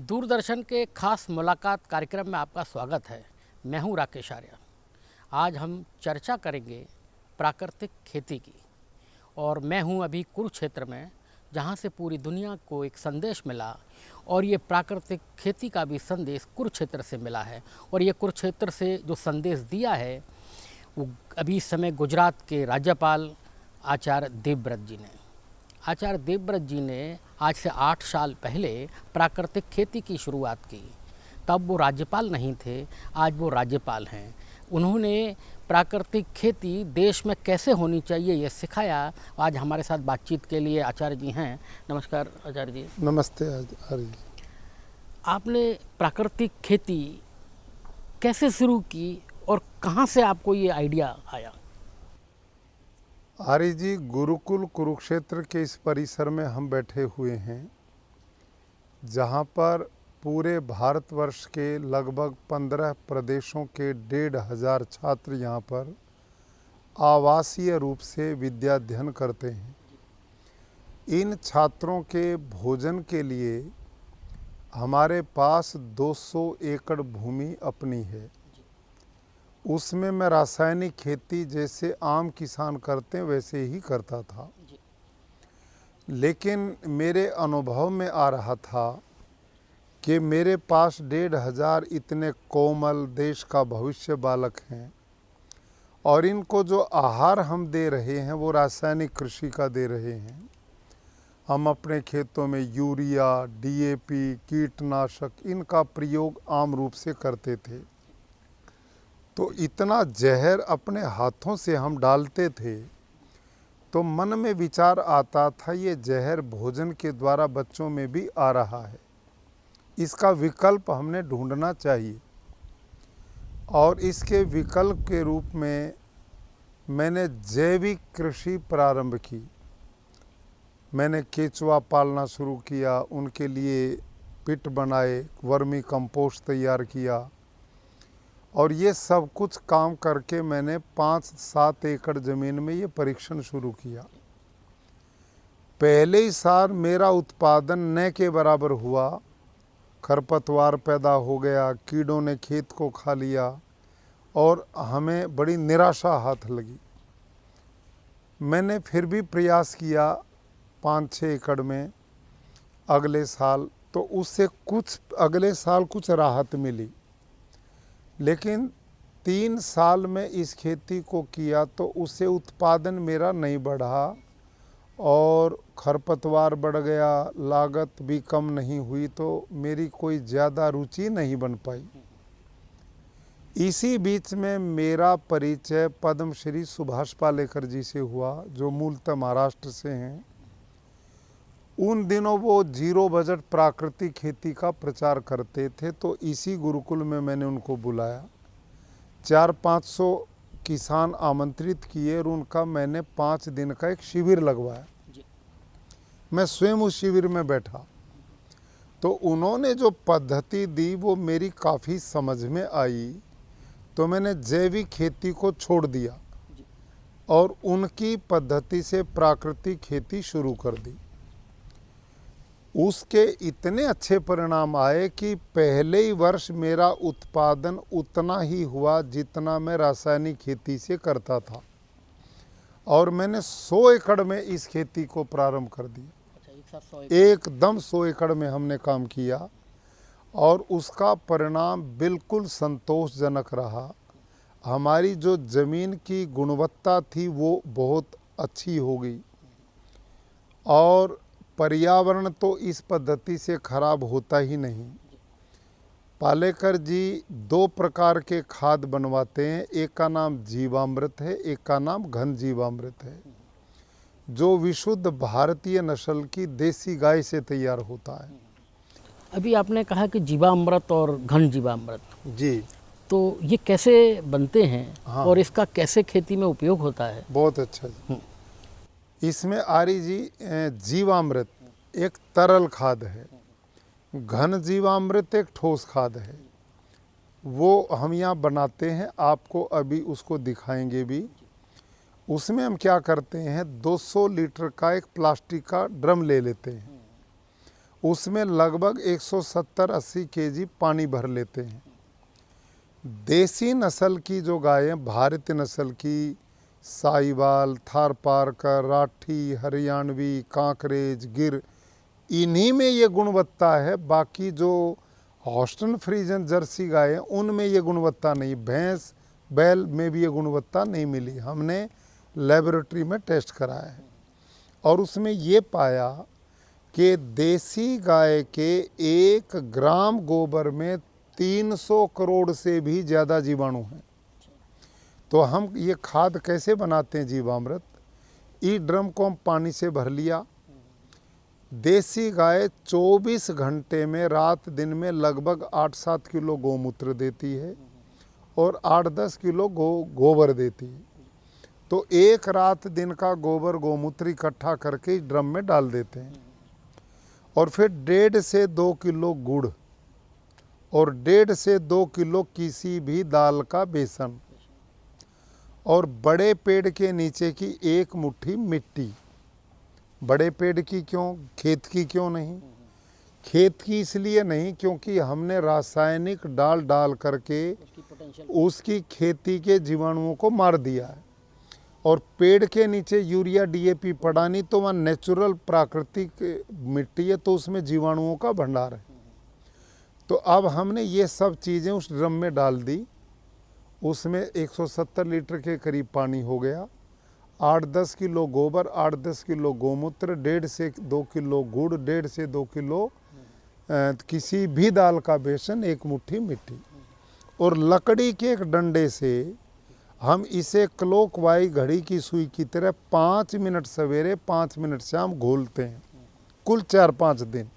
दूरदर्शन के खास मुलाकात कार्यक्रम में आपका स्वागत है। मैं हूं राकेश आर्य। आज हम चर्चा करेंगे प्राकृतिक खेती की और मैं हूं अभी कुरुक्षेत्र में, जहां से पूरी दुनिया को एक संदेश मिला और ये प्राकृतिक खेती का भी संदेश कुरुक्षेत्र से मिला है। और ये कुरुक्षेत्र से जो संदेश दिया है वो अभी इस समय गुजरात के राज्यपाल आचार्य देवव्रत जी ने। आचार्य देवव्रत जी ने आज से 8 साल पहले प्राकृतिक खेती की शुरुआत की। तब वो राज्यपाल नहीं थे, आज वो राज्यपाल हैं। उन्होंने प्राकृतिक खेती देश में कैसे होनी चाहिए ये सिखाया। आज हमारे साथ बातचीत के लिए आचार्य जी हैं। नमस्कार आचार्य जी। नमस्ते आचार्य जी। आपने प्राकृतिक खेती कैसे शुरू की और कहाँ से आपको ये आइडिया आया? आर्य जी, गुरुकुल कुरुक्षेत्र के इस परिसर में हम बैठे हुए हैं, जहाँ पर पूरे भारतवर्ष के लगभग 15 प्रदेशों के 1,500 छात्र यहाँ पर आवासीय रूप से विद्याध्ययन करते हैं। इन छात्रों के भोजन के लिए हमारे पास 200 एकड़ भूमि अपनी है। उसमें मैं रासायनिक खेती जैसे आम किसान करते हैं वैसे ही करता था, लेकिन मेरे अनुभव में आ रहा था कि मेरे पास 1,500 इतने कोमल देश का भविष्य बालक हैं और इनको जो आहार हम दे रहे हैं वो रासायनिक कृषि का दे रहे हैं। हम अपने खेतों में यूरिया, डीएपी, कीटनाशक इनका प्रयोग आम रूप से करते थे। तो इतना जहर अपने हाथों से हम डालते थे तो मन में विचार आता था ये जहर भोजन के द्वारा बच्चों में भी आ रहा है, इसका विकल्प हमने ढूंढना चाहिए। और इसके विकल्प के रूप में मैंने जैविक कृषि प्रारंभ की। मैंने केचुआ पालना शुरू किया, उनके लिए पिट बनाए, वर्मी कंपोस्ट तैयार किया और ये सब कुछ काम करके मैंने 5-7 एकड़ ज़मीन में ये परीक्षण शुरू किया। पहले ही साल मेरा उत्पादन न के बराबर हुआ। खरपतवार पैदा हो गया, कीड़ों ने खेत को खा लिया और हमें बड़ी निराशा हाथ लगी। मैंने फिर भी प्रयास किया 5-6 एकड़ में अगले साल, तो उससे कुछ अगले साल कुछ राहत मिली। लेकिन 3 साल में इस खेती को किया तो उससे उत्पादन मेरा नहीं बढ़ा और खरपतवार बढ़ गया, लागत भी कम नहीं हुई, तो मेरी कोई ज़्यादा रुचि नहीं बन पाई। इसी बीच में मेरा परिचय पद्मश्री सुभाष पालेकर जी से हुआ, जो मूलतः महाराष्ट्र से हैं। उन दिनों वो जीरो बजट प्राकृतिक खेती का प्रचार करते थे, तो इसी गुरुकुल में मैंने उनको बुलाया। 400-500 किसान आमंत्रित किए और उनका मैंने 5 दिन का एक शिविर लगवाया। मैं स्वयं उस शिविर में बैठा तो उन्होंने जो पद्धति दी वो मेरी काफ़ी समझ में आई। तो मैंने जैविक खेती को छोड़ दिया और उनकी पद्धति से प्राकृतिक खेती शुरू कर दी। उसके इतने अच्छे परिणाम आए कि पहले ही वर्ष मेरा उत्पादन उतना ही हुआ जितना मैं रासायनिक खेती से करता था और मैंने 100 एकड़ में इस खेती को प्रारंभ कर दिया। एकदम 100 एकड़ में हमने काम किया और उसका परिणाम बिल्कुल संतोषजनक रहा। हमारी जो ज़मीन की गुणवत्ता थी वो बहुत अच्छी हो गई और पर्यावरण तो इस पद्धति से खराब होता ही नहीं। पालेकर जी 2 प्रकार के खाद बनवाते हैं, एक का नाम जीवामृत है, एक का नाम घन जीवामृत है, जो विशुद्ध भारतीय नस्ल की देसी गाय से तैयार होता है। अभी आपने कहा कि जीवामृत और घन जीवामृत जी, तो ये कैसे बनते हैं? हाँ। और इसका कैसे खेती में उपयोग होता है? बहुत अच्छा जी। इसमें आर्य जी जीवामृत एक तरल खाद है, घन जीवामृत एक ठोस खाद है। वो हम यहाँ बनाते हैं, आपको अभी उसको दिखाएंगे भी। उसमें हम क्या करते हैं, 200 लीटर का एक प्लास्टिक का ड्रम ले लेते हैं, उसमें लगभग 170-80 केजी पानी भर लेते हैं। देसी नस्ल की जो गायें, भारतीय नस्ल की, साहिवाल, थारपारकर, राठी, हरियाणवी, कांकरेज, गिर, इन्हीं में ये गुणवत्ता है। बाकी जो हॉस्टन फ्रीजन जर्सी गायें, उनमें ये गुणवत्ता नहीं। भैंस बैल में भी ये गुणवत्ता नहीं मिली। हमने लेबोरेटरी में टेस्ट कराया है और उसमें ये पाया कि देसी गाय के 1 ग्राम गोबर में 300 करोड़ से भी ज़्यादा जीवाणु हैं। तो हम ये खाद कैसे बनाते हैं जीवामृत? इस ड्रम को हम पानी से भर लिया। देसी गाय 24 घंटे में रात दिन में लगभग 8-7 किलो गोमूत्र देती है और 8-10 किलो गोबर देती है। तो एक रात दिन का गोबर गोमूत्र इकट्ठा करके इस ड्रम में डाल देते हैं और फिर 1.5 से 2 किलो गुड़ और 1.5 से 2 किलो किसी भी दाल का बेसन और बड़े पेड़ के नीचे की 1 मुट्ठी मिट्टी। बड़े पेड़ की क्यों, खेत की क्यों नहीं? खेत की इसलिए नहीं क्योंकि हमने रासायनिक डाल करके उसकी खेती के जीवाणुओं को मार दिया है। और पेड़ के नीचे यूरिया डीएपी पड़ा नहीं, तो वहाँ नेचुरल प्राकृतिक मिट्टी है, तो उसमें जीवाणुओं का भंडार है। तो अब हमने ये सब चीज़ें उस ड्रम में डाल दी। उसमें 170 लीटर के करीब पानी हो गया। 8-10 किलो गोबर, 8-10 किलो गोमूत्र, 1.5 से 2 किलो गुड़, 1.5 से 2 किलो किसी भी दाल का बेसन, 1 मुट्ठी मिट्टी और लकड़ी के एक डंडे से हम इसे क्लॉकवाइज घड़ी की सुई की तरह 5 मिनट सवेरे 5 मिनट शाम घोलते हैं, कुल 4-5 दिन।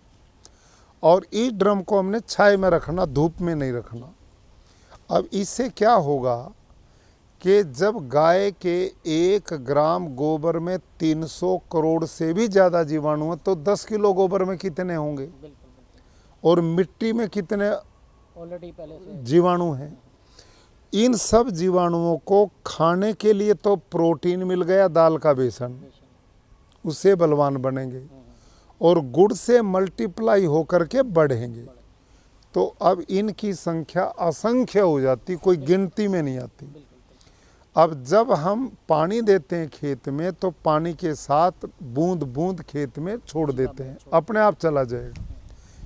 और इस ड्रम को हमने छाया में रखना, धूप में नहीं रखना। अब इससे क्या होगा कि जब गाय के 1 ग्राम गोबर में 300 करोड़ से भी ज़्यादा जीवाणु हैं, तो 10 किलो गोबर में कितने होंगे और मिट्टी में कितने ऑलरेडी पहले से जीवाणु हैं? इन सब जीवाणुओं को खाने के लिए तो प्रोटीन मिल गया, दाल का बेसन, उससे बलवान बनेंगे और गुड़ से मल्टीप्लाई होकर के बढ़ेंगे। तो अब इनकी संख्या असंख्य हो जाती, कोई गिनती में नहीं आती। अब जब हम पानी देते हैं खेत में, तो पानी के साथ बूंद बूंद खेत में छोड़ देते हैं, अपने आप चला जाएगा,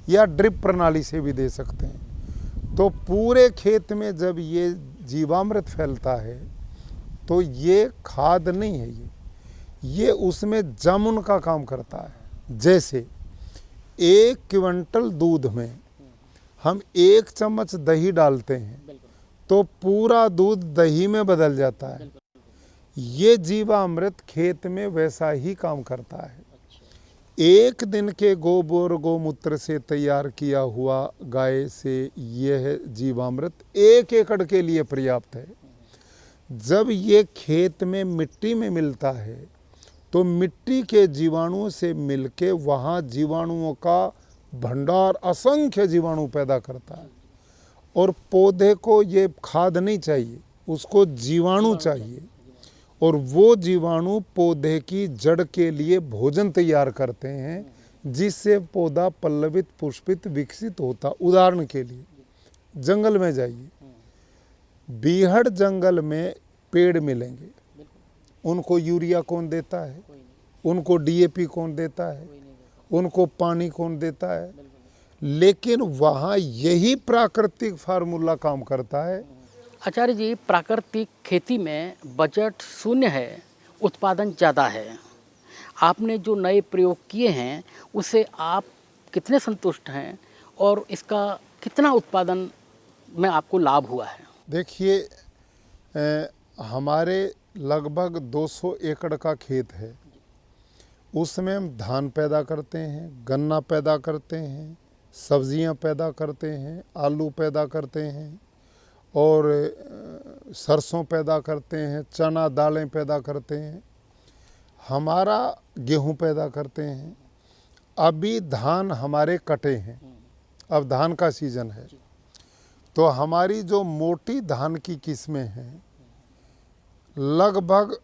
या ड्रिप प्रणाली से भी दे सकते हैं। तो पूरे खेत में जब ये जीवामृत फैलता है तो ये खाद नहीं है, ये उसमें जामुन का काम करता है। जैसे 1 क्विंटल दूध में हम 1 चम्मच दही डालते हैं तो पूरा दूध दही में बदल जाता है। ये जीवामृत खेत में वैसा ही काम करता है। 1 दिन के गोबर गोमूत्र से तैयार किया हुआ गाय से यह जीवामृत 1 एकड़ के लिए पर्याप्त है। जब ये खेत में मिट्टी में मिलता है तो मिट्टी के जीवाणुओं से मिलके वहाँ जीवाणुओं का भंडार, असंख्य जीवाणु पैदा करता है। और पौधे को ये खाद नहीं चाहिए, उसको जीवाणु चाहिए और वो जीवाणु पौधे की जड़ के लिए भोजन तैयार करते हैं, जिससे पौधा पल्लवित, पुष्पित, विकसित होता। उदाहरण के लिए जंगल में जाइए, बीहड़ जंगल में पेड़ मिलेंगे, उनको यूरिया कौन देता है? उनको डीएपी कौन देता है? उनको पानी कौन देता है? लेकिन वहाँ यही प्राकृतिक फार्मूला काम करता है। आचार्य जी, प्राकृतिक खेती में बजट शून्य है, उत्पादन ज़्यादा है। आपने जो नए प्रयोग किए हैं उससे आप कितने संतुष्ट हैं और इसका कितना उत्पादन में आपको लाभ हुआ है? देखिए, हमारे लगभग 200 एकड़ का खेत है। उसमें हम धान पैदा करते हैं, गन्ना पैदा करते हैं, सब्जियां पैदा करते हैं, आलू पैदा करते हैं और सरसों पैदा करते हैं, चना दालें पैदा करते हैं, हमारा गेहूं पैदा करते हैं। अभी धान हमारे कटे हैं, अब धान का सीज़न है, तो हमारी जो मोटी धान की किस्में हैं, लगभग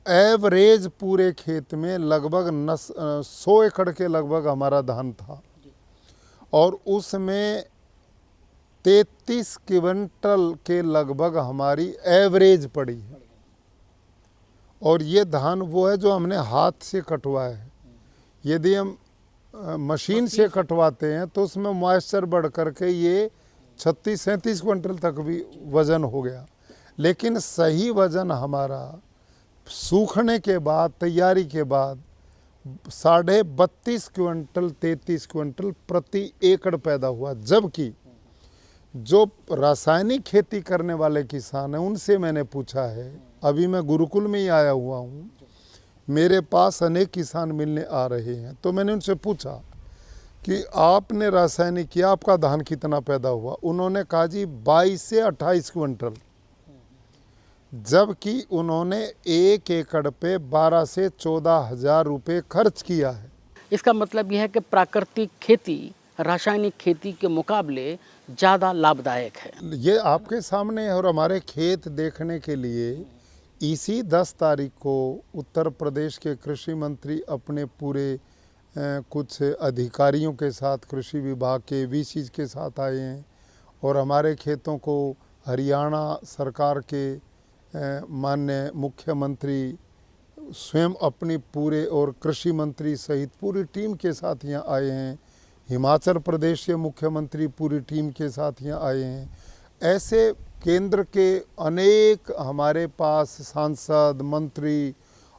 एवरेज पूरे खेत में लगभग 100 एकड़ के लगभग हमारा धान था और उसमें 33 क्विंटल के लगभग हमारी एवरेज पड़ी है। और ये धान वो है जो हमने हाथ से कटवाया है। यदि हम मशीन से कटवाते हैं तो उसमें मॉइस्चर बढ़ करके ये 36-37 क्विंटल तक भी वज़न हो गया। लेकिन सही वज़न हमारा सूखने के बाद, तैयारी के बाद 32.5 क्विंटल 33 क्विंटल प्रति एकड़ पैदा हुआ। जबकि जो रासायनिक खेती करने वाले किसान हैं उनसे मैंने पूछा है, अभी मैं गुरुकुल में ही आया हुआ हूँ, मेरे पास अनेक किसान मिलने आ रहे हैं, तो मैंने उनसे पूछा कि आपने रासायनिक किया, आपका धान कितना पैदा हुआ? उन्होंने कहा जी 22 से 28 क्विंटल, जबकि उन्होंने 1 एकड़ पे 12 से 14 हज़ार रुपये खर्च किया है। इसका मतलब यह है कि प्राकृतिक खेती रासायनिक खेती के मुकाबले ज़्यादा लाभदायक है। ये आपके सामने है। और हमारे खेत देखने के लिए इसी 10 तारीख को उत्तर प्रदेश के कृषि मंत्री अपने पूरे कुछ अधिकारियों के साथ, कृषि विभाग के वीसीज के साथ आए हैं और हमारे खेतों को हरियाणा सरकार के माननीय मुख्यमंत्री स्वयं अपनी पूरे और कृषि मंत्री सहित पूरी टीम के साथ यहाँ आए हैं। हिमाचल प्रदेश के मुख्यमंत्री पूरी टीम के साथ यहाँ आए हैं। ऐसे केंद्र के अनेक हमारे पास सांसद, मंत्री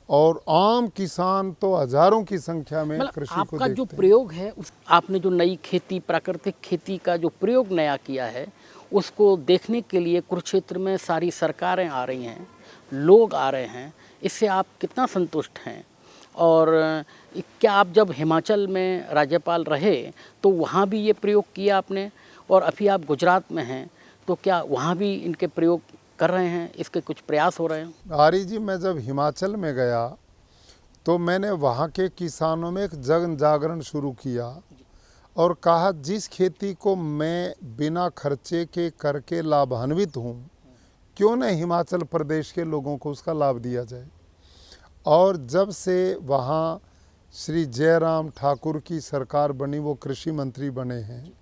और आम किसान तो हजारों की संख्या में कृषि को आपका जो देखते हैं। प्रयोग है आपने जो नई खेती, प्राकृतिक खेती का जो प्रयोग नया किया है, उसको देखने के लिए कुरुक्षेत्र में सारी सरकारें आ रही हैं, लोग आ रहे हैं। इससे आप कितना संतुष्ट हैं? और क्या आप जब हिमाचल में राज्यपाल रहे तो वहाँ भी ये प्रयोग किया आपने, और अभी आप गुजरात में हैं तो क्या वहाँ भी इनके प्रयोग कर रहे हैं, इसके कुछ प्रयास हो रहे हैं? आर्य जी, मैं जब हिमाचल में गया तो मैंने वहाँ के किसानों में एक जन जागरण शुरू किया और कहा जिस खेती को मैं बिना खर्चे के करके लाभान्वित हूँ, क्यों न हिमाचल प्रदेश के लोगों को उसका लाभ दिया जाए। और जब से वहाँ श्री जयराम ठाकुर की सरकार बनी, वो कृषि मंत्री बने हैं,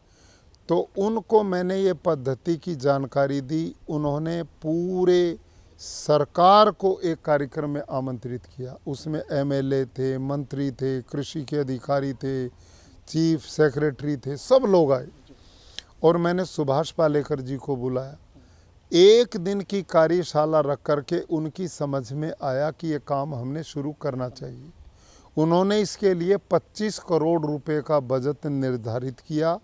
तो उनको मैंने ये पद्धति की जानकारी दी। उन्होंने पूरे सरकार को एक कार्यक्रम में आमंत्रित किया। उसमें एमएलए थे, मंत्री थे, कृषि के अधिकारी थे, चीफ सेक्रेटरी थे, सब लोग आए। और मैंने सुभाष पालेकर जी को बुलाया। एक दिन की कार्यशाला रख करके उनकी समझ में आया कि ये काम हमने शुरू करना चाहिए। उन्होंने इसके लिए 25 करोड़ रुपए का बजट निर्धारित किया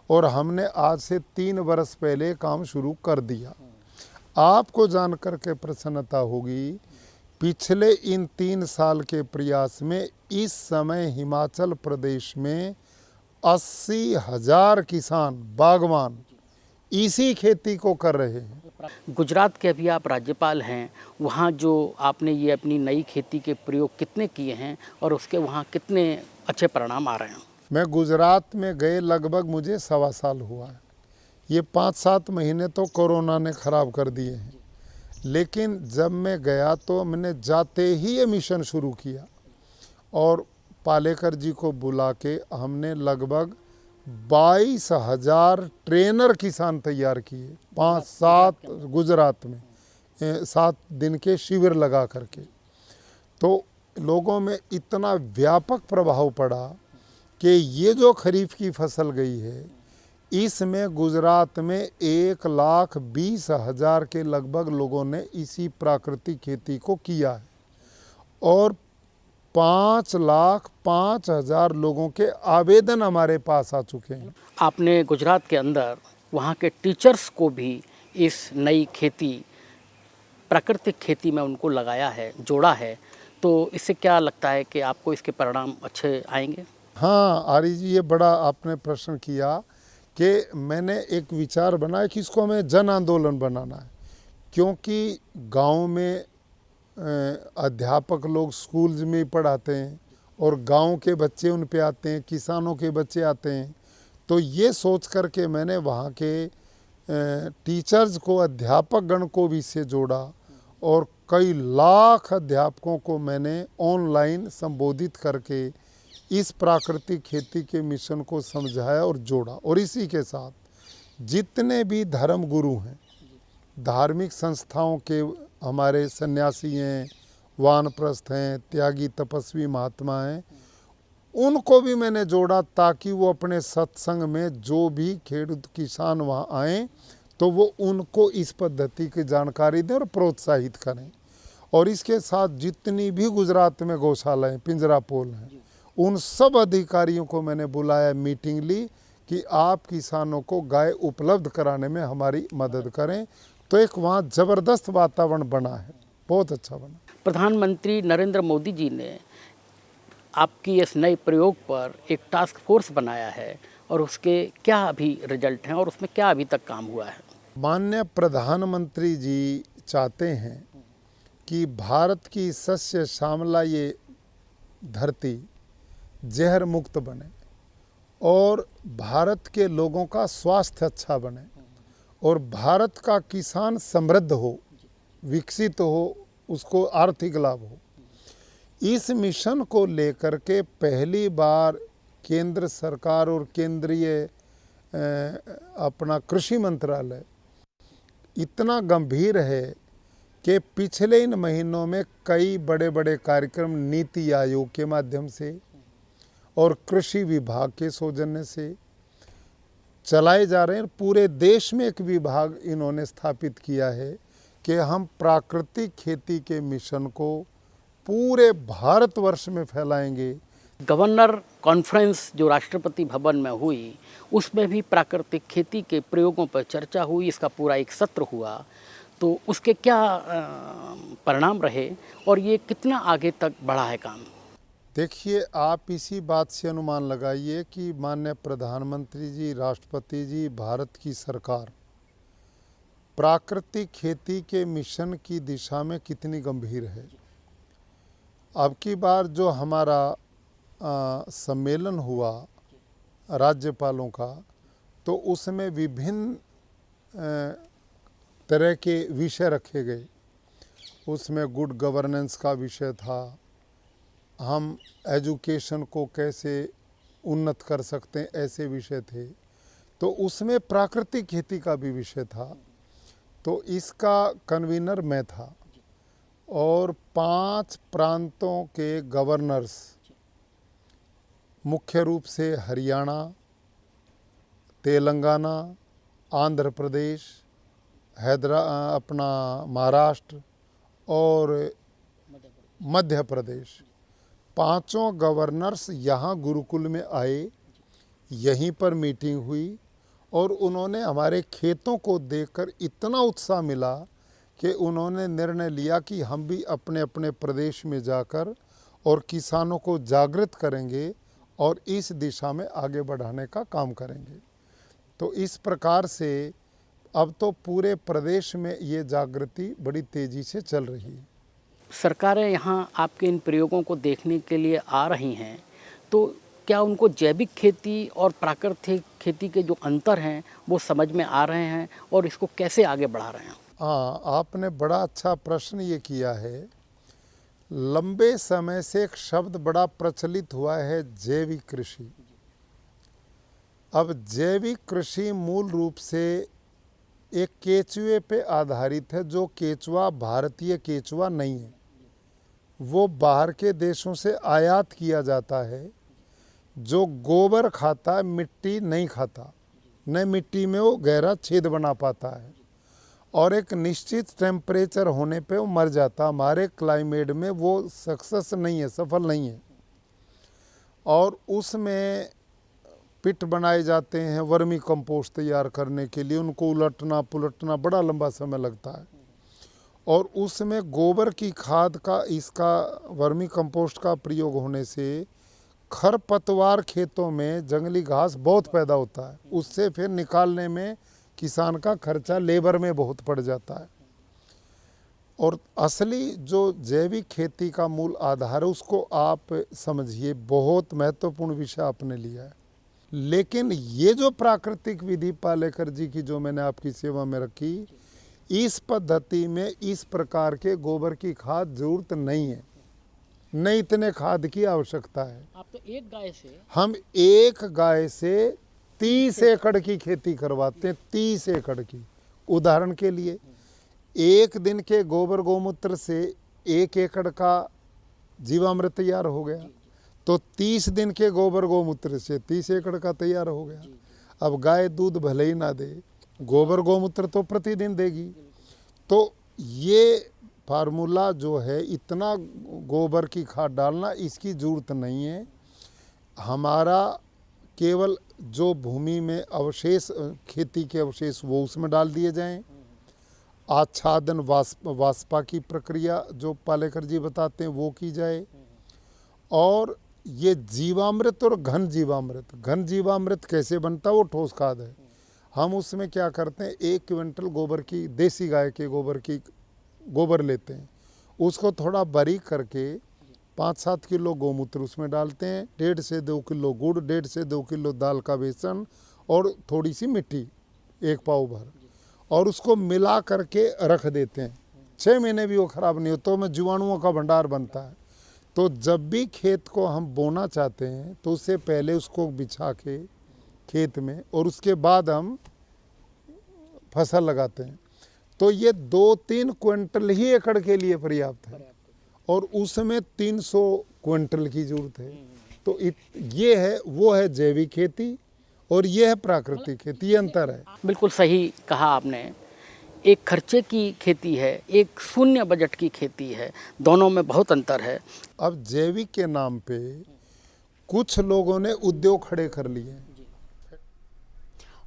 और हमने आज से 3 वर्ष पहले काम शुरू कर दिया। आपको जानकर के प्रसन्नता होगी, पिछले इन 3 साल के प्रयास में इस समय हिमाचल प्रदेश में 80,000 किसान, बागवान इसी खेती को कर रहे हैं। गुजरात के अभी आप राज्यपाल हैं, वहाँ जो आपने ये अपनी नई खेती के प्रयोग कितने किए हैं और उसके वहाँ कितने अच्छे परिणाम आ रहे हैं? मैं गुजरात में गए लगभग मुझे 1.25 साल हुआ है। ये 5-7 महीने तो कोरोना ने ख़राब कर दिए हैं, लेकिन जब मैं गया तो मैंने जाते ही ये मिशन शुरू किया और पालेकर जी को बुला के हमने लगभग 22,000 ट्रेनर किसान तैयार किए। 5-7 गुजरात में 7 दिन के शिविर लगा करके। तो लोगों में इतना व्यापक प्रभाव पड़ा कि ये जो खरीफ की फसल गई है, इसमें गुजरात में 1,20,000 के लगभग लोगों ने इसी प्राकृतिक खेती को किया है और 5,05,000 लोगों के आवेदन हमारे पास आ चुके हैं। आपने गुजरात के अंदर वहाँ के टीचर्स को भी इस नई खेती, प्राकृतिक खेती में उनको लगाया है, जोड़ा है, तो इससे क्या लगता है कि आपको इसके परिणाम अच्छे आएंगे? हाँ आर्य जी, ये बड़ा आपने प्रश्न किया कि मैंने एक विचार बनाया कि इसको हमें जन आंदोलन बनाना है, क्योंकि गांव में अध्यापक लोग स्कूल्स में ही पढ़ाते हैं और गांव के बच्चे उन पे आते हैं, किसानों के बच्चे आते हैं। तो ये सोच कर के मैंने वहाँ के टीचर्स को, अध्यापक गण को भी इससे जोड़ा और कई लाख अध्यापकों को मैंने ऑनलाइन संबोधित करके इस प्राकृतिक खेती के मिशन को समझाया और जोड़ा। और इसी के साथ जितने भी धर्म गुरु हैं, धार्मिक संस्थाओं के हमारे सन्यासी हैं, वानप्रस्थ हैं, त्यागी तपस्वी महात्मा हैं, उनको भी मैंने जोड़ा ताकि वो अपने सत्संग में जो भी खेडूत किसान वहाँ आएँ तो वो उनको इस पद्धति की जानकारी दें और प्रोत्साहित करें। और इसके साथ जितनी भी गुजरात में गौशालाएँ, पिंजरापोल हैं, उन सब अधिकारियों को मैंने बुलाया, मीटिंग ली कि आप किसानों को गाय उपलब्ध कराने में हमारी मदद करें। तो एक वहाँ ज़बरदस्त वातावरण बना है, बहुत अच्छा बना। प्रधानमंत्री नरेंद्र मोदी जी ने आपकी इस नए प्रयोग पर एक टास्क फोर्स बनाया है और उसके क्या अभी रिजल्ट हैं और उसमें क्या अभी तक काम हुआ है? माननीय प्रधानमंत्री जी चाहते हैं कि भारत की सस्य श्यामला ये धरती जहर मुक्त बने और भारत के लोगों का स्वास्थ्य अच्छा बने और भारत का किसान समृद्ध हो, विकसित हो, उसको आर्थिक लाभ हो। इस मिशन को लेकर के पहली बार केंद्र सरकार और केंद्रीय अपना कृषि मंत्रालय इतना गंभीर है कि पिछले इन महीनों में कई बड़े बड़े कार्यक्रम नीति आयोग के माध्यम से और कृषि विभाग के सौजन्य से चलाए जा रहे हैं। पूरे देश में एक विभाग इन्होंने स्थापित किया है कि हम प्राकृतिक खेती के मिशन को पूरे भारतवर्ष में फैलाएंगे। गवर्नर कॉन्फ्रेंस जो राष्ट्रपति भवन में हुई, उसमें भी प्राकृतिक खेती के प्रयोगों पर चर्चा हुई, इसका पूरा एक सत्र हुआ। तो उसके क्या परिणाम रहे और ये कितना आगे तक बढ़ा है काम? देखिए, आप इसी बात से अनुमान लगाइए कि माननीय प्रधानमंत्री जी, राष्ट्रपति जी, भारत की सरकार प्राकृतिक खेती के मिशन की दिशा में कितनी गंभीर है। अब की बार जो हमारा सम्मेलन हुआ राज्यपालों का, तो उसमें विभिन्न तरह के विषय रखे गए। उसमें गुड गवर्नेंस का विषय था, हम एजुकेशन को कैसे उन्नत कर सकते हैं, ऐसे विषय थे। तो उसमें प्राकृतिक खेती का भी विषय था। तो इसका कन्वीनर मैं था और 5 प्रांतों के गवर्नर्स, मुख्य रूप से हरियाणा, तेलंगाना, आंध्र प्रदेश, अपना महाराष्ट्र और मध्य प्रदेश, 5 गवर्नर्स यहाँ गुरुकुल में आए, यहीं पर मीटिंग हुई और उन्होंने हमारे खेतों को देखकर इतना उत्साह मिला कि उन्होंने निर्णय लिया कि हम भी अपने अपने प्रदेश में जाकर और किसानों को जागृत करेंगे और इस दिशा में आगे बढ़ाने का काम करेंगे। तो इस प्रकार से अब तो पूरे प्रदेश में ये जागृति बड़ी तेज़ी से चल रही है। सरकारें यहाँ आपके इन प्रयोगों को देखने के लिए आ रही हैं, तो क्या उनको जैविक खेती और प्राकृतिक खेती के जो अंतर हैं वो समझ में आ रहे हैं और इसको कैसे आगे बढ़ा रहे हैं? हाँ, आपने बड़ा अच्छा प्रश्न ये किया है। लंबे समय से एक शब्द बड़ा प्रचलित हुआ है, जैविक कृषि। अब जैविक कृषि मूल रूप से एक केचुए पे आधारित है, जो केचुआ भारतीय केचुआ नहीं है, वो बाहर के देशों से आयात किया जाता है, जो गोबर खाता, मिट्टी नहीं खाता, न मिट्टी में वो गहरा छेद बना पाता है और एक निश्चित टेम्परेचर होने पे वो मर जाता। हमारे क्लाइमेट में वो सक्सेस नहीं है, सफल नहीं है। और उसमें पिट बनाए जाते हैं वर्मी कंपोस्ट तैयार करने के लिए, उनको उलटना पुलटना बड़ा लंबा समय लगता है। और उसमें गोबर की खाद का, इसका वर्मी कंपोस्ट का प्रयोग होने से खरपतवार खेतों में जंगली घास बहुत पैदा होता है, उससे फिर निकालने में किसान का खर्चा लेबर में बहुत पड़ जाता है। और असली जो जैविक खेती का मूल आधार है उसको आप समझिए, बहुत महत्वपूर्ण विषय आपने लिया है। लेकिन ये जो प्राकृतिक विधि पालेकर जी की जो मैंने आपकी सेवा में रखी, इस पद्धति में इस प्रकार के गोबर की खाद जरूरत नहीं है, नहीं इतने खाद की आवश्यकता है। आप तो एक गाय से हम एक गाय से 30 एकड़ की खेती करवाते हैं, 30 एकड़ की। उदाहरण के लिए एक दिन के गोबर गौमूत्र से 1 एकड़ का जीवामृत तैयार हो गया, तो 30 दिन के गोबर गौमूत्र से 30 एकड़ का तैयार हो गया। अब गाय दूध भले ही ना दे, गोबर गौमूत्र तो प्रतिदिन देगी। तो ये फार्मूला जो है, इतना गोबर की खाद डालना, इसकी ज़रूरत नहीं है। हमारा केवल जो भूमि में अवशेष, खेती के अवशेष, वो उसमें डाल दिए जाएं। आच्छादन वाष्पा की प्रक्रिया जो पालेकर जी बताते हैं वो की जाए। और ये जीवामृत और घन जीवामृत कैसे बनता है, वो ठोस खाद है। हम उसमें क्या करते हैं, 1 क्विंटल गोबर की, देसी गाय के गोबर लेते हैं, उसको थोड़ा बारीक करके 5-7 किलो गौमूत्र उसमें डालते हैं, 1.5 से 2 किलो गुड़, 1.5 से 2 किलो दाल का बेसन और थोड़ी सी मिट्टी, 1 पाव भर, और उसको मिला करके रख देते हैं। 6 महीने भी वो खराब नहीं होता, तो में जीवाणुओं का भंडार बनता है। तो जब भी खेत को हम बोना चाहते हैं तो उससे पहले उसको बिछा के खेत में, और उसके बाद हम फसल लगाते हैं। तो ये 2-3 क्विंटल ही एकड़ के लिए पर्याप्त है, और उसमें 300 क्विंटल की जरूरत है। तो ये है, वो है जैविक खेती और ये है प्राकृतिक खेती, ये अंतर है। बिल्कुल सही कहा आपने। एक खर्चे की खेती है, एक शून्य बजट की खेती है, दोनों में बहुत अंतर है। अब जैविक के नाम पे कुछ लोगों ने उद्योग खड़े कर लिए।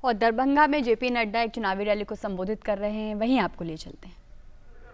और दरभंगा में जेपी नड्डा एक चुनावी रैली को संबोधित कर रहे हैं, वहीं आपको ले चलते हैं।